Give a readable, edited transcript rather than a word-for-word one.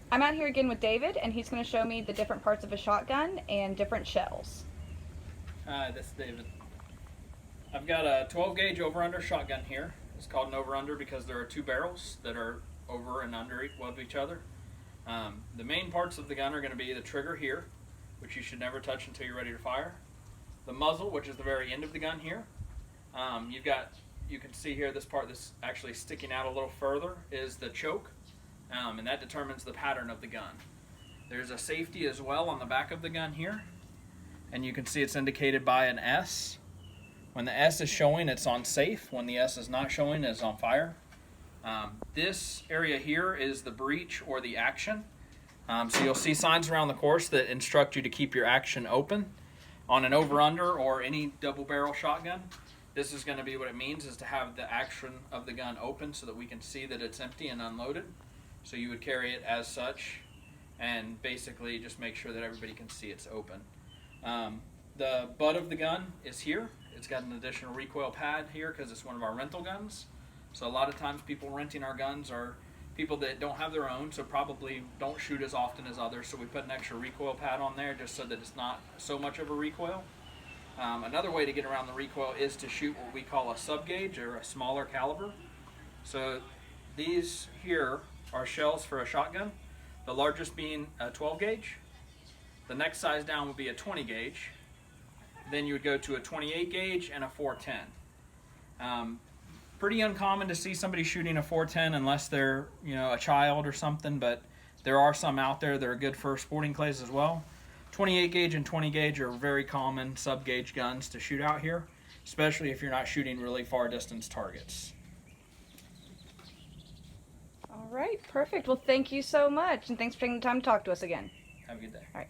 I'm out here again with David, and he's going to show me the different parts of a shotgun and different shells. Hi, this is David. I've got a 12 gauge over-under shotgun here. It's called an over-under because there are two barrels that are over and under of each other. The main parts of the gun are going to be the trigger here, which you should never touch until you're ready to fire. The muzzle, which is the very end of the gun here. You can see here this part that's actually sticking out a little further is the choke, and that determines the pattern of the gun. There's a safety as well on the back of the gun here, and you can see it's indicated by an S. When the S is showing, it's on safe. When the S is not showing, it's on fire. This area here is the breech or the action. So you'll see signs around the course that instruct you to keep your action open. On an over-under or any double barrel shotgun, this is going to be what it means, is to have the action of the gun open so that we can see that it's empty and unloaded. So you would carry it as such and basically just make sure that everybody can see it's open. The butt of the gun is here. It's got an additional recoil pad here because it's one of our rental guns. So a lot of times people renting our guns are people that don't have their own, so probably don't shoot as often as others. So we put an extra recoil pad on there just so that it's not so much of a recoil. Another way to get around the recoil is to shoot what we call a sub gauge or a smaller caliber. So these here are shells for a shotgun, the largest being a 12 gauge. The next size down would be a 20 gauge. Then you would go to a 28 gauge and a 410. Pretty uncommon to see somebody shooting a 410 unless they're, a child or something, but there are some out there that are good for sporting clays as well. 28 gauge and 20 gauge are very common sub gauge guns to shoot out here, especially if you're not shooting really far distance targets. All right, perfect. Well, thank you so much, and thanks for taking the time to talk to us again. Have a good day. All right.